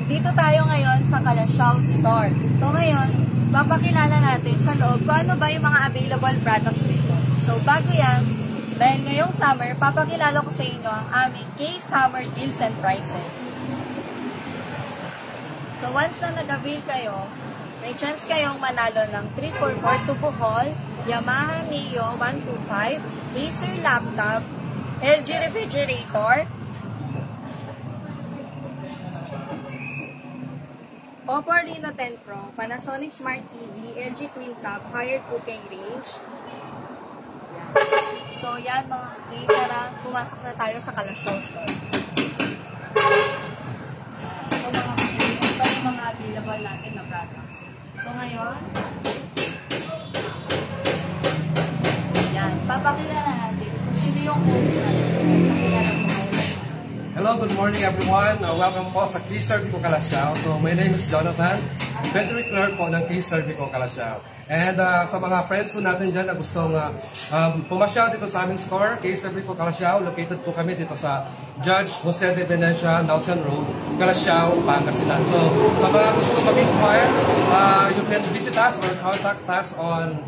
Dito tayo ngayon sa Calasiao Store. So ngayon, papakilala natin sa loob kung ano ba yung mga available products dito. So bago yan, dahil ngayong summer, papakilala ko sa inyo ang aming K-Summer Deals and Prices. So once na nag-avail kayo, may chance kayong manalo ng 344 to Bohol, Yamaha Mio 125, Acer laptop, LG refrigerator, Oppo Reno 10 Pro, Panasonic Smart TV, LG Twin Tap, higher cooking range. So yan mga tara, pumasok na tayo sa Calasiao Store. So ito yung mga available natin na products. So ngayon, yan, papakilala natin kung sino yung host natin. Hello, good morning everyone. Welcome po sa K-Servico Calasiao. So my name is Jonathan, Inventory Clerk po ng K-Servico Calasiao. And sa mga friends po natin dyan na gustong pumasyal dito sa aming store, K-Servico Calasiao, located po kami dito sa Judge Jose de Venecia, Nelson Road, Calasiao, Pangasinan. So sa mga gustong mag-inquire, you can visit us or contact us on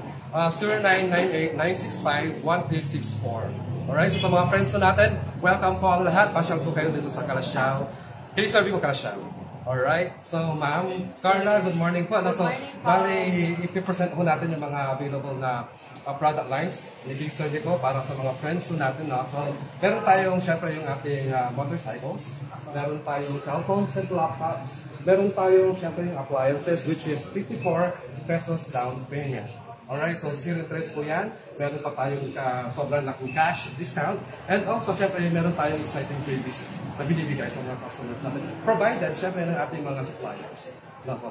0998-965-1364. Alright, so sa mga friends natin, welcome po ang lahat. Pasyal po kayo dito sa Calasiao. K-Servico Calasiao. Alright, so ma'am Carla, good morning po. Good morning po. Bali, ipipresent po natin yung mga available na product lines ni K-Servico para sa mga friends natin. So, meron tayong, syempre, yung ating motorcycles. Meron tayong cellphones and laptops. Meron tayong, syempre, yung appliances, which is 54 pesos down payment. Alright, so 0 interest po yan. Meron pa tayong sobrang laking cash discount. And also, syempre, meron tayong exciting freebies na binibigay sa mga customers natin. Provided, syempre, ng ating mga suppliers.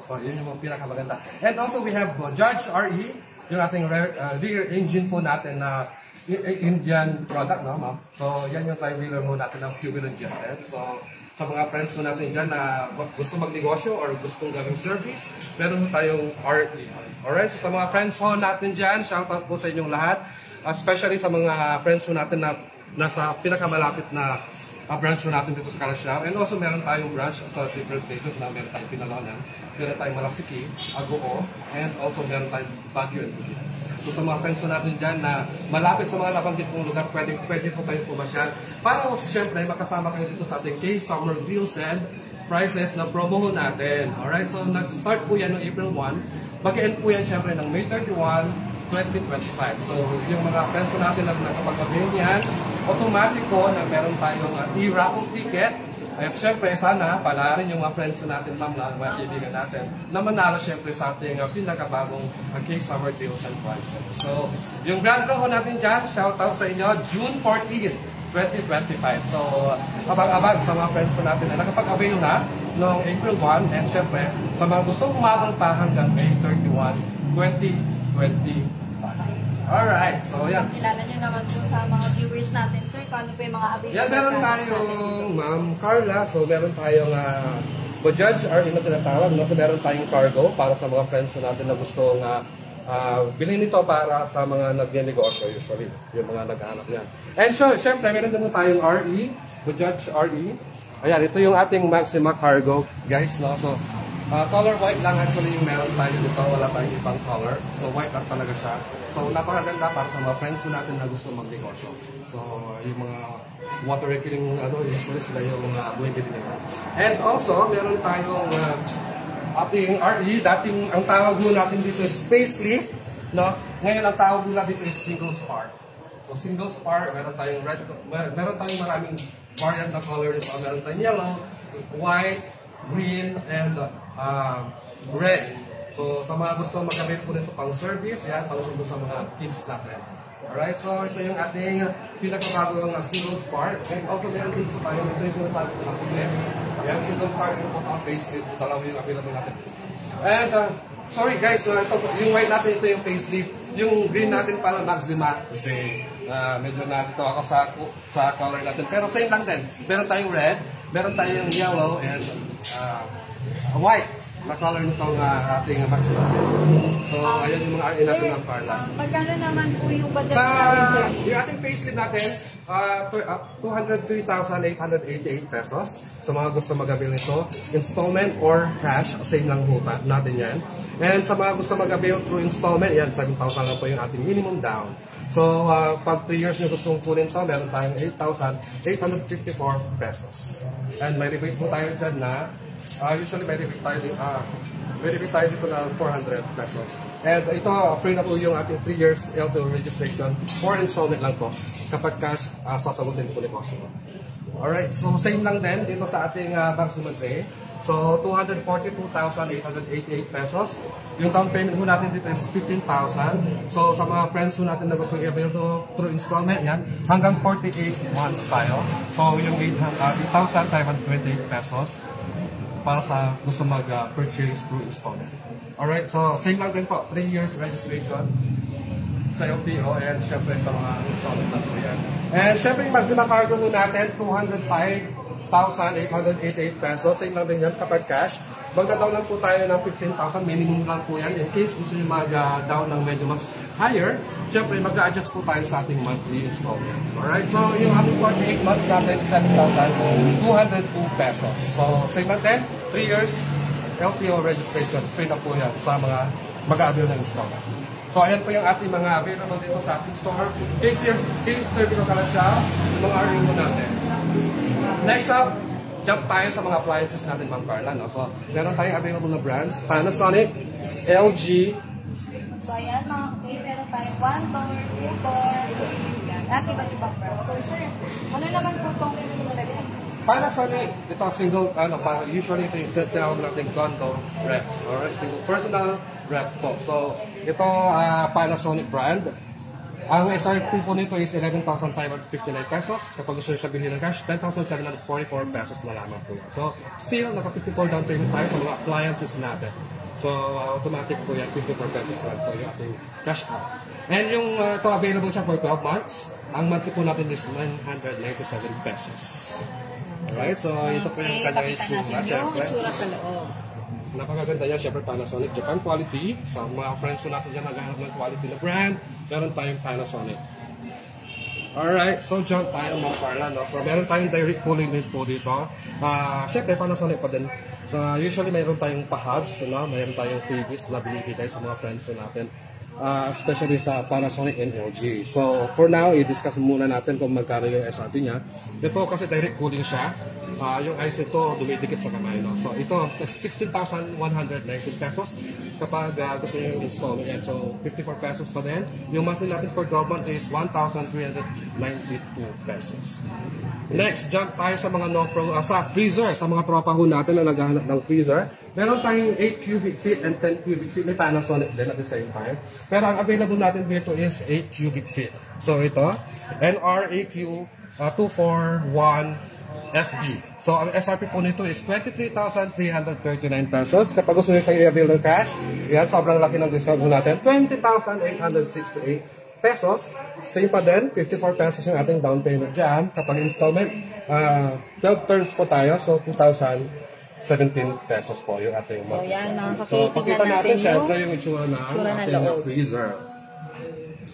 So, yun yung pinakamaganda. And also, we have Judge RE, yung ating rear engine po natin na Indian product, no, ma'am? So, yan yung tri-wheeler mo natin ng fuel injected. So, sa mga friends po natin dyan na gusto magnegosyo or gustong gawing service, meron tayong RE. Alright, so sa mga friends po natin dyan, shoutout po sa inyong lahat. Especially sa mga friends po natin na nasa pinakamalapit na branch po natin dito sa Calasiao. And also meron tayong branch sa different places na meron tayong Pinalonan, meron tayong Malasiki, Agoo, and also meron tayong Baguio and Bulias. So sa mga friends po natin dyan na malapit sa mga nabanggit pong lugar, pwede po kayong pumasyal para siyempre makasama kayo dito sa ating K-Summer Deals and Prices na promo natin. Alright, so nag-start po yan noong April 1. Mag-end po yan siyempre ng May 31, 2025. So yung mga friends po natin na nakapag-avail yan, automatic po na meron tayong e-raffle ticket. At syempre, sana palarin yung mga friends natin, ma'am, na mga kaibigan natin, na manalo syempre sa ating pinakabagong K-Summer Deals and Prices. So, yung grand draw natin dyan, shoutout sa inyo, June 14, 2025. So, abang-abang sa mga friends natin na nakapag-avail na noong April 1, and syempre, sa mga gustong umagang pa hanggang May 31, 2025. Alright, so yan. Kilala nyo naman po sa mga viewers natin, sir, kung ano po yung mga available. Yan, meron tayong Ma'am Carla. So, meron tayong Bajaj RE na tinatawag. No? So, meron tayong cargo para sa mga friends natin na gustong bilhin ito para sa mga nagnegosyo usually. Yung mga nag-aanap yan. And so, syempre, meron din tayong RE, Bajaj RE. Ayan, ito yung ating Maxima cargo, guys. No? So, color white lang actually yung meron tayo dito. Wala tayong ibang color. So, white lang talaga siya. So, napakaganda para sa mga friends natin na gusto magnegosyo. So, yung mga water refilling, usually sila yung bumibili nila. And also, meron tayong ating RE. Dating, ang tawag mo natin dito is facelift. No? Ngayon, ang tawag mo natin dito is single spark. So, single spark, meron tayong red, meron tayong maraming variant na color dito. Meron tayong yellow, white, green, and red. So, sa mga gusto magamit po nito pang service, yan, pang-sundo sa mga kids natin. Alright, so ito yung ating pinakabagong single spark. And also, meron din po tayo, ito yung sinasabi ko na puti. Yan, single spark, yung po ang facelift. So, dalawa yung available natin. And, sorry guys, ito, yung white natin, ito yung facelift. Yung green natin pala, Max Lima. Kasi, medyo nandito ako sa color natin. Pero same lang din. Meron tayong red, meron tayong yellow, and white na color nitong ating Maxima. So, ayan yung mga RE natin ng Carla. Magkano naman po yung budget sa natin, sir? yung ating facelift natin, 203,888 pesos. Sa mga gusto mag-avail nito, installment or cash, same lang po natin yan. And sa mga gusto mag-avail through installment, yan, 7,000 lang po yung ating minimum down. So, pag 3 years nyo gustong kunin to, meron tayong 8,854 pesos. And may rebate po tayo dyan na, usually may rebate tayo dito na 400 pesos. And ito, free na po yung ating 3 years LTO registration for installment lang po. Kapag cash, sasagutin po ni customer. Alright, so same lang din dito sa ating Bank Sumaze. So, 242,888 pesos. Yung down payment ho natin dito is 15,000. So, sa mga friends ho natin na gusto i-avail to through installment, yan, hanggang 48 months tayo. So, yung 8,528 pesos para sa gusto mag-purchase through installment. Alright, so same lang din po, 3 years registration sa LTO and syempre sa mga installment na po yan. And syempre yung maximum cargo ho natin, 205,888 pesos. Same lang din yan kapag cash. Magda-down lang po tayo ng 15,000, minimum lang po yan. In case gusto nyo mag-down ng medyo mas higher, syempre mag-adjust po tayo sa ating monthly installment. Alright, so yung ating 48 months natin, 7,202 pesos. So same lang din, 3 years LTO registration, free na po yan sa mga mag-avail ng installment. So ayan po yung ating mga available dito sa ating store. Case service ko lang siya, yung mga RU natin. Next up, jump tayo sa mga appliances natin, Ma'am Carla. No? So meron tayong available na brands, Panasonic, LG. So ayan mga kapatid, meron tayong 1 door, 2 door, at iba't ibang brands. So sir, ano naman po itong nilagay? Panasonic, ito single, usually ito yung tinawag natin condo ref. Alright, single personal ref po. So, ito Panasonic brand. Ang SRP po nito is 11,559 pesos. Kapag gusto nyo siya bilhin ng cash, 10,744 pesos na lamang po. So, still, naka-54 down payment tayo sa mga appliances natin. So, automatic po yan, 54 pesos lang po yung ating cash out. And yung ito available siya for 12 months. Ang monthly po natin is 997 pesos. Alright, so ito po yung kanyang itsura. Yung itsura sa loob. Napakaganda niya, syempre Panasonic Japan quality. Sa mga friends natin dyan naghahanap ng quality na brand, meron tayong Panasonic. Alright, so jump tayo mga Carla. No? So meron tayong direct cooling din po dito. Syempre Panasonic pa din. So usually meron tayong pa-hubs, no? Meron tayong freebies na binibigay sa mga friends natin. Especially sa Panasonic and LG. So, for now, i-discuss muna natin kung magkano yung SRP niya. Ito kasi direct cooling siya. Yung ice ito, dumidikit sa kamay. No? So, ito, 16,119 pesos kapag gusto nyo yung installment yan. So, 54 pesos pa din. Yung monthly natin for 12 months is 1,392 pesos. Next, jump tayo sa mga sa freezer. Sa mga tropa ho natin na naghahanap ng freezer. Meron tayong 8 cubic feet and 10 cubic feet. May Panasonic din at the same time. Pero ang available natin dito is 8 cubic feet. So ito, NRAQ 241FG. So ang SRP po nito is 23,339 pesos. Kapag gusto nyo siya i-avail ng cash, yan, sobrang laki ng discount natin. 20,868 pesos. Same pa din, 54 pesos yung ating down payment dyan. Kapag installment, 12 turns po tayo. So 2,017 pesos po yung ating So yan, mga so pakita natin syempre yung itsura ng ating freezer.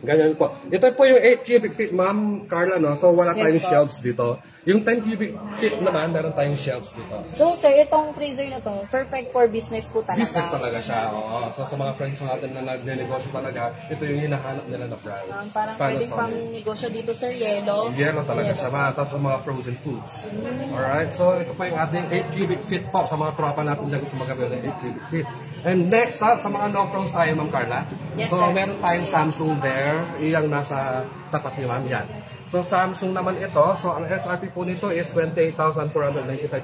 Ganyan po. Ito po yung 8 cubic feet, Ma'am Carla, no? So wala tayong shelves dito. Yung 10 cubic feet naman, meron tayong shelves dito. So sir, itong freezer na to, perfect for business po talaga. Business talaga siya, oo. So sa mga friends natin na nag-negosyo talaga, ito yung hinahanap nila na brand. Parang pwedeng pang negosyo dito, sir, yellow. Yellow talaga siya, tapos sa mga frozen foods. Alright, so ito po yung ating 8 cubic feet po sa mga tropa natin na gusto mag-avail ng 8 cubic feet. And next, sa mga no-froze tayo, Ma'am Carla. Yes, so sir. meron tayong Samsung there, iyang nasa tapat niyo, ma'am, yan. So Samsung naman ito, so ang SRP po nito is 28,495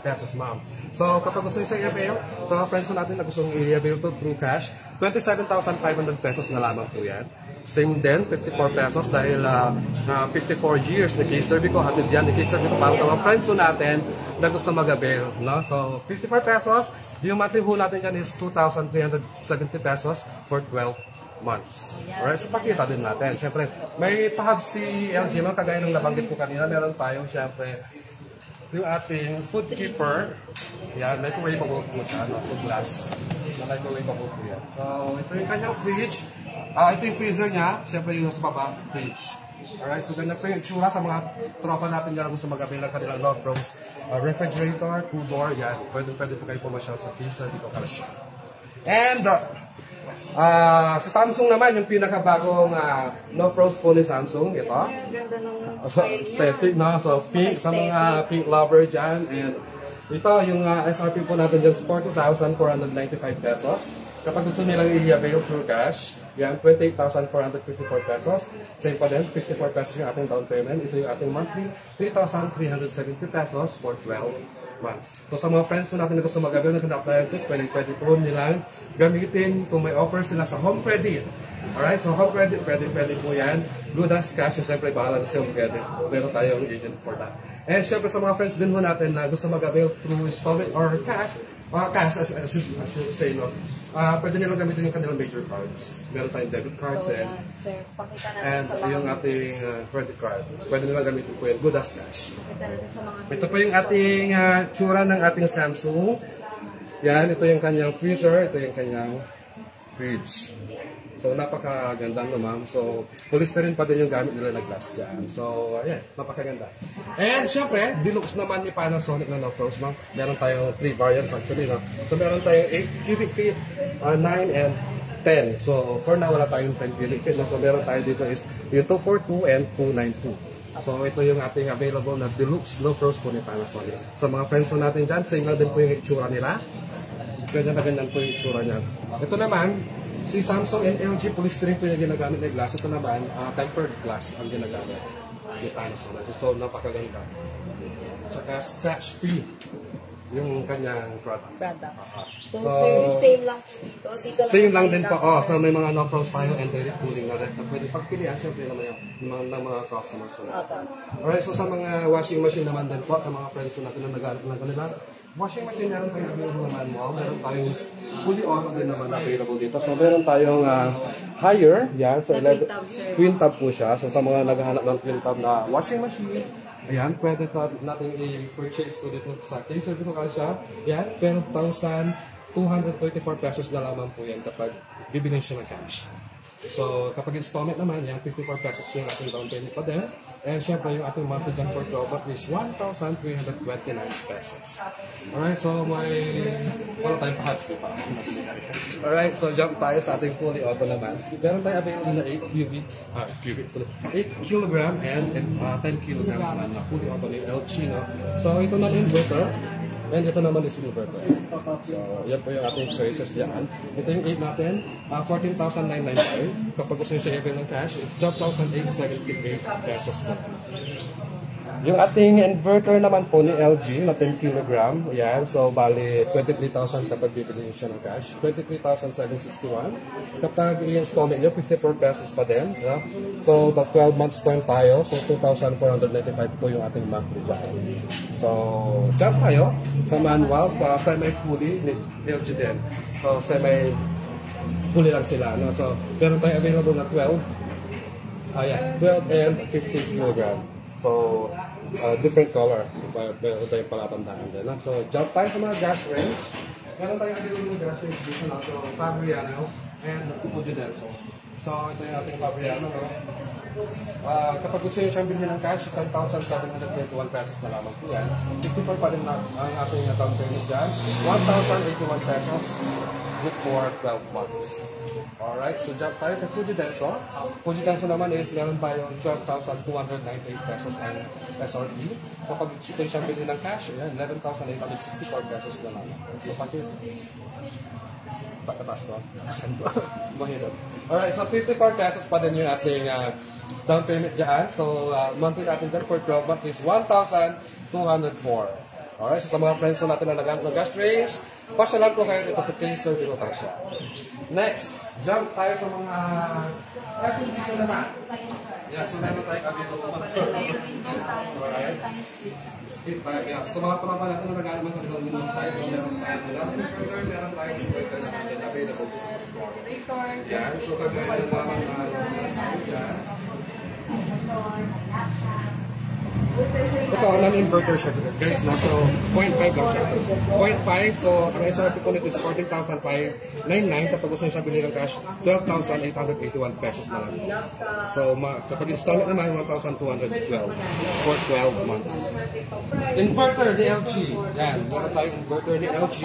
pesos, ma'am. So kapag gusto nyo sa i-avail, so friends natin na gusto nyo i-avail to through cash, 27,500 pesos na lamang po yan. Same din, 54 pesos dahil 54 years na case survey ko, hatid yan, case survey ko para sa mga friends natin na gusto mag-avail. No? So 54 pesos, yung monthly ho natin yan is 2,370 pesos for 12 months. Alright, so pakita din natin. Siyempre, may pahab si LG, man, kagaya ng nabanggit ko kanina, meron tayong siyempre yung ating food keeper. Yan, microwavable po siya, no? So glass. Microwavable po yan. So, ito yung kanyang fridge. Ito yung freezer niya. Siyempre yung sa baba, fridge. Alright, so ganyan po yung itsura sa mga tropa natin dyan kung sa mag-avail ng kanilang Love Rose refrigerator, 2-door, yan. Pwede po kayo pumasyal sa Pisa dito Calcio. And sa Samsung naman, yung pinakabagong Love Rose po ni Samsung, ito. Ang ganda ng style Aesthetic, no? So pink, sa mga pink lover dyan. And ito, yung SRP po natin dyan, 40,495 pesos. Kapag gusto nilang i-avail through cash, yan, 28,454 pesos. Same pa din, 54 pesos yung ating down payment. Ito yung ating monthly, 3,370 pesos for 12 months. So sa mga friends po natin na gusto mag-avail ng appliances, pwede po nilang gamitin kung may offer sila sa home credit. Alright, so home credit, pwede po yan. Good as cash, siyempre bahala na siya mag-credit. Meron tayong agent for that. And siyempre sa mga friends din po natin na gusto mag-avail through installment or cash, cash, I should say, no. Pwede nilang gamitin yung kanilang major cards. Meron tayong debit cards So, yan, sir, pakita natin and sa mga yung ating credit card. Pwede nilang gamitin po yun. Good as cash. pakita natin sa mga Ito po yung ating tsura ng ating Samsung. Yan, ito yung kanyang freezer. Ito yung kanyang fridge. So, napakaganda no, ma'am. So, polystyrene pa din yung gamit nila na glass dyan. So, ayan, napakaganda. And, syempre, deluxe naman ni Panasonic na Love Rose, ma'am. Meron tayong 3 variants actually, no? So, meron tayong 8 cubic feet, 9 and 10. So, for now, wala tayong 10 cubic feet. No? So, meron tayo dito is yung 242 and 292. So, ito yung ating available na deluxe Love Rose po ni Panasonic. Sa mga friends po natin dyan, same lang din po yung itsura nila. Ganyan na ganyan po yung itsura niya. Ito naman, si Samsung and LG polystyrene po yung ginagamit na glass. Ito naman, tempered glass ang ginagamit. Yung Panasonic. So, napakaganda. Tsaka scratch-free yung kanyang product. So, sir, same lang po dito. Dito Same lang din po. Oh, so may mga no-frost tayo and direct cooling na rin. Pwede pagpilian siyempre naman yung mga customers. Alright, so sa mga washing machine naman din po, sa mga friends natin na nag-aalap ng kanila, washing machine meron tayong available na manual, meron tayong fully auto din naman available dito. So meron tayong higher, yan, so twin tab po siya. So sa mga naghahanap ng twin tab na washing machine, ayan, pwede natin i-purchase po dito sa Kaiser dito siya. Yan, 10,234 pesos na lamang po yan kapag bibili siya ng cash. So, kapag installment naman, yan, 54 pesos yung ating down payment pa din. And syempre, yung ating monthly dyan for 12 months is 1,329 pesos. Alright, so wala tayong pa-hats pa. Alright, so jump tayo sa ating fully auto naman. Meron tayong available na 8 kilogram and 10 kilogram naman na fully auto ng LG, no? So, ito na inverter. And ito naman is inverter. So, yan po yung ating choices dyan. Ito yung 8 natin, 14,995. Kapag gusto nyo siya i-avail ng cash, 12,878 pesos na. Yung ating inverter naman po ni LG na 10 kg, yan. So, bali, 23,000 kapag bibili siya ng cash. 23,761. Kapag i-installment nyo, 54 pesos pa din. Yeah? So, the 12 months term tayo. So, 2,495 po yung ating monthly dyan. So, jump tayo sa manual. Semi-fully ni LG din. So, semi-fully lang sila. No? So, meron tayo available na 12. 12 and 15 kg. So, different color. Meron tayong palatandaan din. So, jump tayo sa mga gas range. Meron tayong available gas range dito na. So, Fabriano and Fujidenso. So, ito yung ating Fabriano. No? Kapag gusto nyo siyang bilhin ng cash, 10,721 pesos na lamang po yan. 54 pa rin na ang ating down payment dyan. 1,081 pesos for 12 months. Alright, so jump tayo sa Fujidenso. Fujidenso naman is meron tayong 12,298 pesos ang SRP. Kapag gusto siyang bilhin ng cash, 11,864 pesos na lamang. So, kasi pagkatas ko. Asan ko? Mahirap. Alright, so 54 pesos pa din yung ating down payment dyan. So, monthly natin dyan for 12 months is 1,204. Alright, so sa mga friends natin na nagamit ng gas range, pasyalan ko kayo dito sa Kaiser dito tayo siya. Next, jump tayo sa mga gas range dito naman. Yeah, so meron tayong available. Alright. Split tayo. Yeah, so mga tropa natin na nagamit ng kanilang window tayo. Meron tayong inverter natin available dito sa store. Yeah, so kagaya lamang na dyan. Ito, non-inverter siya guys, no? So, 0.5 lang siya. 0.5, so ang SRP po nito is 14,599. Kapag gusto nyo siya bilhin ng cash, 12,881 pesos na lang. So, kapag installment naman, 1,212 for 12 months. Inverter ni LG. Yan, meron tayong inverter ni LG.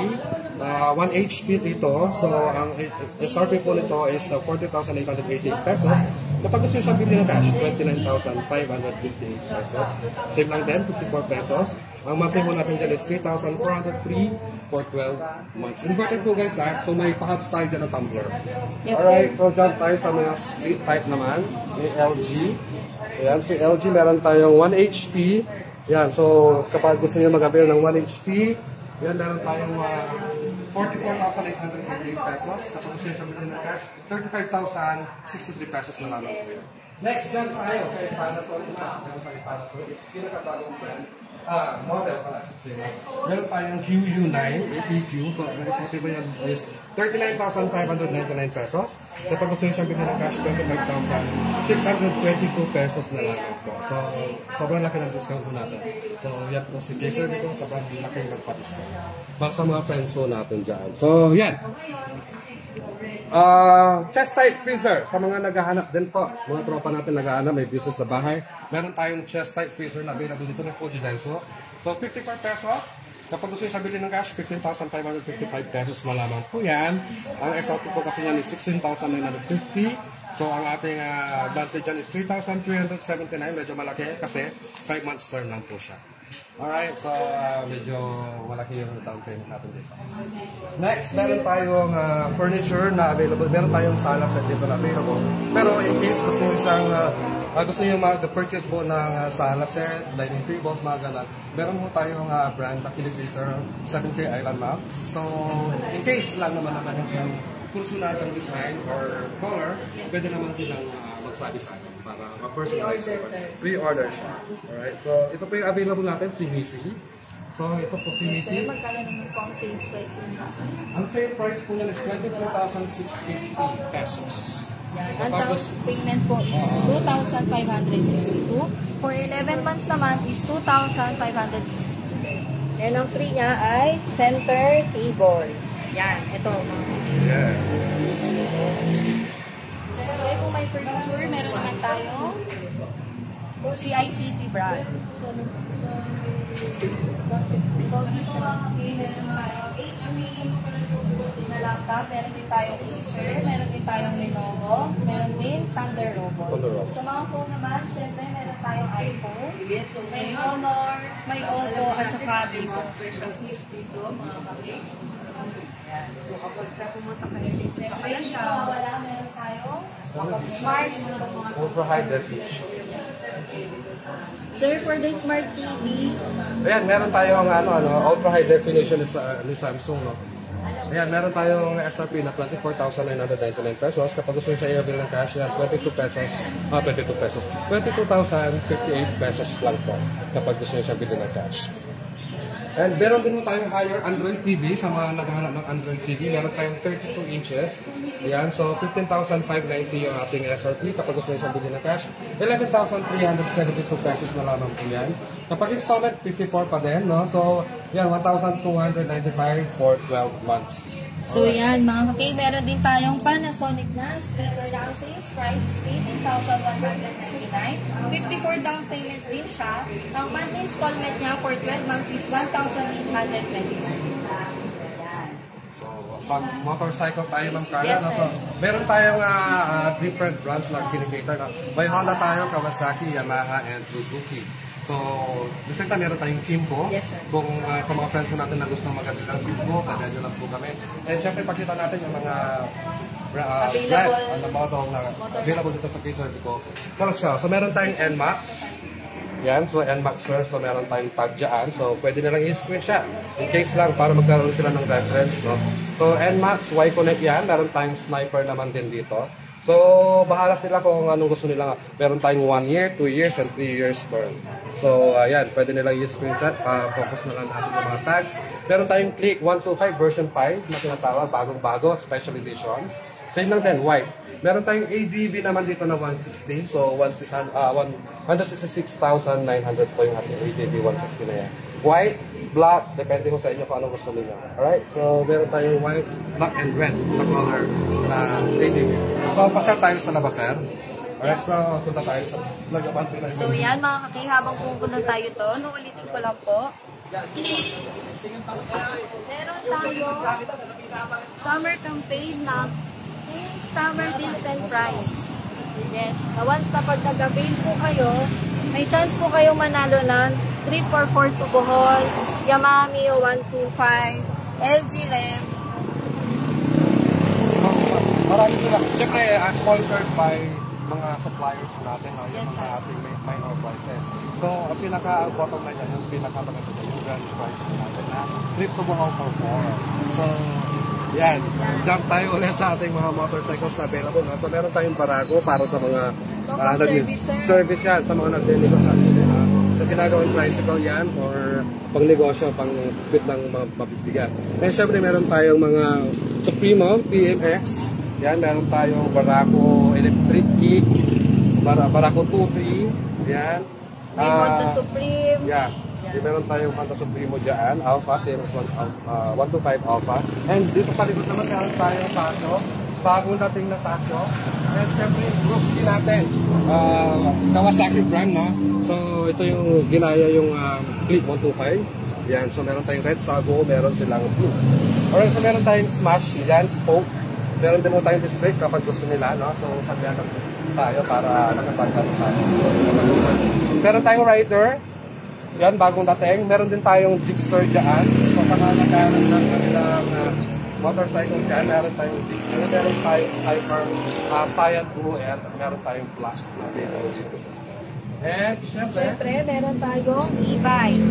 1 HP dito. So, ang SRP po nito is 40,888 pesos. Kapag gusto nyo siya bilhin ng cash, 29,558 pesos. Same lang din, 54 pesos. Ang monthly mo natin dyan is 3,403 for 12 months. Inverted po guys so may pa-hubs tayo dyan ng tumbler. Yes, alright, so jump tayo sa mga split type naman ni LG. Ayan, si LG meron tayong 1 HP. Yan, so kapag gusto nyo mag-avail ng 1 HP, yan, meron tayong 44,888 pesos. Kapag gusto nyo siya bilhin ng cash, 35,063 pesos na lang po yun. Next, dyan tayo kay Panasonic. Meron tayong Panasonic. Pinakabagong brand. Model pala. Meron tayong QU9 APQ. So, ang SRP ba yan is 39,599 pesos. Kapag gusto nyo siyang bilhin ng cash, 25,622 pesos na lang po. So, sobrang laki ng discount po natin. So, yan po si Kaiser dito. Sobrang laki ng magpa-discount. Para sa mga friends po natin dyan. So, yan. Chest type freezer sa mga naghahanap din po, mga tropa natin naghahanap, may business na bahay, meron tayong chest type freezer na available dito ng Food Design. So 54 pesos. Kapag gusto nyo siya bilhin ng cash, 15,555 pesos malamang po yan. Ang SRP po kasi yan is 16,950. So ang ating monthly dyan is 3,379. Medyo malaki kasi 5 months term lang po siya. Alright, so medyo malaki yung down payment natin dito. Next, meron tayong furniture na available. Meron tayong sala set dito na available. Pero in case gusto nyo siyang gusto nyo mag-purchase po ng sala set, dining tables, mga ganun. Meron po tayong brand na Kiligator 7K Island Map. So, in case lang naman yung personal ng design or color, pwede naman silang magsabi sa akin para ma-personalize ko. Pre-order siya. Alright, so ito po yung available natin, si Missy. So ito po si Missy. Sir, magkano naman po ang sales price ng Ang sale price po niya is 24,650 pesos. Ang down payment po is 2,562. For 11 months naman is 2,562. And ang free niya ay center table. Yan, ito. Yes. Siyempre, kung may furniture, meron naman tayong CITP brand. So, dito mga meron tayong HP na laptop, meron din tayong Acer, meron din tayong Lenovo, meron din Thunder Robot. So, mga phone naman, syempre, meron tayong iPhone, may Honor, may Oppo, at saka Vivo. Dito, mga kapit. So, kapag pumunta kayo dito, kaya siya, wala, meron tayong smart. Ultra high definition. Sir, for the smart TV, Ayan, meron tayong ultra high definition ni Samsung, no? Ayan, meron tayong SRP na 24,999 pesos. Kapag gusto nyo siya i-avail ng cash, yan, 22 pesos. 22,058 pesos lang po kapag gusto nyo siya bilhin ng cash. And meron din mo tayong higher Android TV sa mga naghahanap ng Android TV. Meron tayong 32 inches. Yan, so 15,590 yung ating SRP. Kapag gusto nyo siyang bilhin ng cash, 11,372 pesos na lamang po yan. Kapag installment, 54 pa din, no? So, yan, 1,295 for 12 months. so yan mga kakay, meron din tayong Panasonic na speaker na ang sales price is 18,199. 54 down payment din siya. Ang monthly installment niya for 12 months is 1,829. Yan. So, pag motorcycle tayo ng kaya, Yes, no? So, meron tayong different brands na kinikator. May Honda tayo, Kawasaki, Yamaha, and Suzuki. So, the same time, meron tayong Kimco. Yes, sir. Kung sa mga friends natin na gusto maganda ng Kimco, kaya lang po kami. And syempre, pakita natin yung mga brand na model na available dito sa Kaiser ko. Pero siya, so meron tayong NMAX. Yan, so NMAX sir, so meron tayong tag dyan. So, pwede nilang i-screenshot. In case lang, para magkaroon sila ng reference, no? So, NMAX, Y-Connect yan. Meron tayong sniper naman din dito. So, bahala sila kung anong gusto nila. Meron tayong 1 year, 2 years, and 3 years term. So, ayan, pwede nilang i-screenshot. Focus na lang natin yung mga tags. Meron tayong Click 125 version 5 na tinatawag, bagong-bago, special edition. Same lang din, white. Meron tayong ADV naman dito na 160. So, 166,900 po yung ating ADV 160 na yan. White, black, depende ko sa inyo kung anong gusto niyo. Alright? So, meron tayong white, black, and red na color na ADV. So, pasyal tayo sa labas, sir. Alright, so, punta tayo sa Lagaban Pinay. So yan mga kaki, habang pumupunan tayo to, ulitin ko lang po. Meron tayo summer campaign na summer deals and price. Yes, na once na pag nag-avail po kayo, may chance po kayo manalo ng 3442 Bohol, Yamaha Mio 125, LG Rev. Marami sila. Siyempre, sponsored by mga suppliers natin, no? Yung Yes, mga ating minor prices. So, ang pinaka-bottom line yan, yung pinaka-maganda yung grand price natin na trip to Bohol for 4. So, yan. Jump tayo ulit sa ating mga motorcycles na available. No? So, meron tayong Barago para sa mga service yan, sa mga nag-deliver sa atin. So, ginagawang tricycle yan or pang-negosyo, pang-fit ng mga mabibigyan. And syempre, meron tayong mga Supremo, PMX. Yan, meron tayong Baraco Electric Kick, Baraco 2-3. Yan. May Honda Supreme. Yeah. Meron tayong Honda Supremo dyan, Alpha, TRX 125 Alpha. And dito sa likod naman meron tayong Tasyo, bagong dating na Tasyo. And syempre yung Brooksky natin, Kawasaki brand, no? So ito yung ginaya yung Click 125. Yan, so meron tayong red sago, meron silang blue. Alright, so meron tayong Smash, yan, Spoke. Meron din mo tayong disc brake kapag gusto nila, no? So sabihan tayo para nakapagkano tayo. Meron tayong rider. Yan, bagong dating. Meron din tayong Gixxer dyan. So, sa mga nagkaroon ng kanilang motorcycle dyan, meron tayong Gixxer. Meron tayong Sniper, Cyan Blue, and meron tayong Black na available dito sa store. And, syempre, meron tayong e-bike.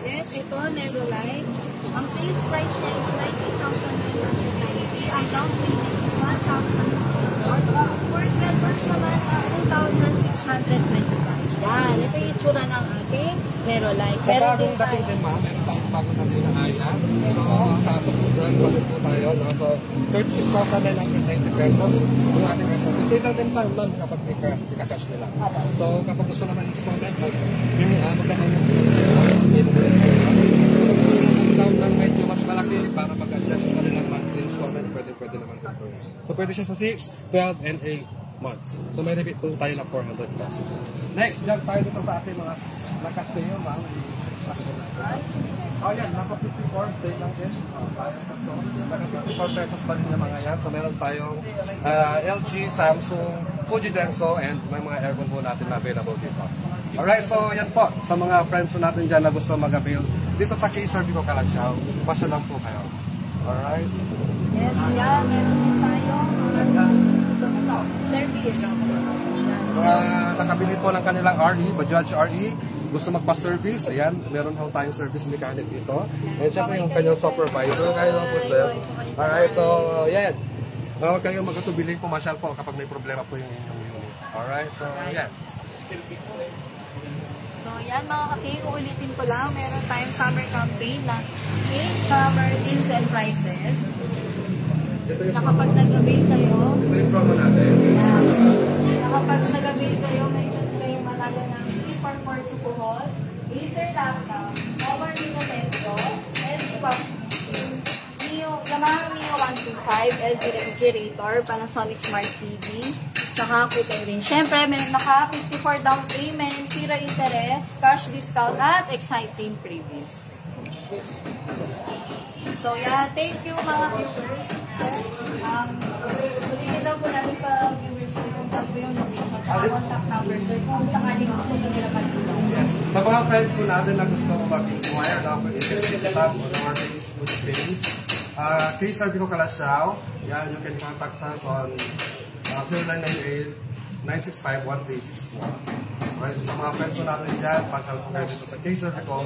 Yes, ito, Neverlight. Ang sales price niya is 19,990. Ang down payment is 1,000. For 12 months naman is 2,625. Yan, ito yung itsura ng ating Neverlight. sa bagong dating din, ma'am, meron tayong bagong dating na Ayan. So, kaso po brand po tayo, no? So, 36,990 pesos yung ating peso. Kasi lang din tayo, ma'am, kapag ika-cash nila. So, kapag gusto naman installment, magkakaroon mo sila. Down ng medyo mas malaki para mag-adjust yung kanilang monthly installment, pwede naman dito. So, pwede siya sa 6, 12, and 8 months. So, may rebate po tayo na 400 pesos. Next, jump tayo dito sa ating mga nakastayo, ma'am. Oh, yan, naka 54, same lang din. Tayo sa store. Naka 54 pesos pa rin yung mga yan. So, meron tayong LG, Samsung, Fuji Denso, and may mga aircon po natin na available dito. Alright, so yan po. Sa mga friends po natin dyan na gusto mag-avail dito sa K-Servico Calasiao, pasya lang po kayo. Alright? Yes, yan. Meron din tayo service. Nakabili po ng kanilang RE, Bajaj RE, gusto magpa-service, ayan, meron ho tayong service mechanic dito. And syempre yung kanyang supervisor, kayo po sir. Alright, so yan. Huwag kayong magkatubiling, pumasyal po kapag may problema po yung inyong unit. Alright, so yan. So yan mga kaki, uulitin ko lang, meron tayong summer campaign na summer deals and prices. Na kapag nag-avail kayo, Ito yung promo natin. na kapag nag-avail kayo, may chance kayong manalo ng 3442 Bohol, Acer laptop, Power Nino Metro, LG Pop, Yamaha Mio 125, LG Refrigerator, Panasonic Smart TV, tsaka cooker din. Siyempre, meron naka 54 down payment, 0 interest, cash discount, at exciting previous. So, yeah, thank you mga viewers. Ulitin lang po natin sa viewers kung saan po yung location, tsaka contact number, sir, kung sakaling gusto po nila patulong. Yes. Sa mga friends po natin na gusto mo mag-inquire, you can visit us on our Facebook page. K-Servico Calasiao. Yan, you can contact us on 0998-965-1364. Alright, sa mga friends po natin dyan, pasyal po kayo dito sa K-Servico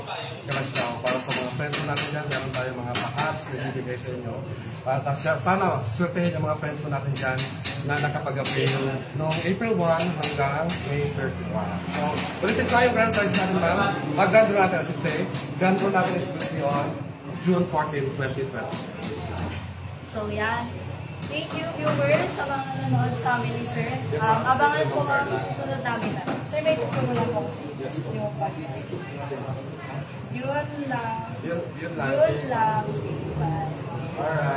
Calasiao. Para sa mga friends po natin dyan, meron tayong mga packs na ibibigay sa inyo. At sana, swertehin yung mga friends po natin dyan na nakapag-avail noong April 1 hanggang May 31. So, ulitin tayo yung grand prize natin, ma'am. Mag-grand natin, as I say. Grand natin is going to be on June 14, 2020. So, yan. Thank you, viewers, sa mga nanonood sa amin ni Sir. Yes, ma'am. Abangan po ang susunod namin na. Sir, may tuturo lang po kasi. Yes, po. Yung pag-isip. Yun lang. Yun lang. Yun lang. Bye. Alright.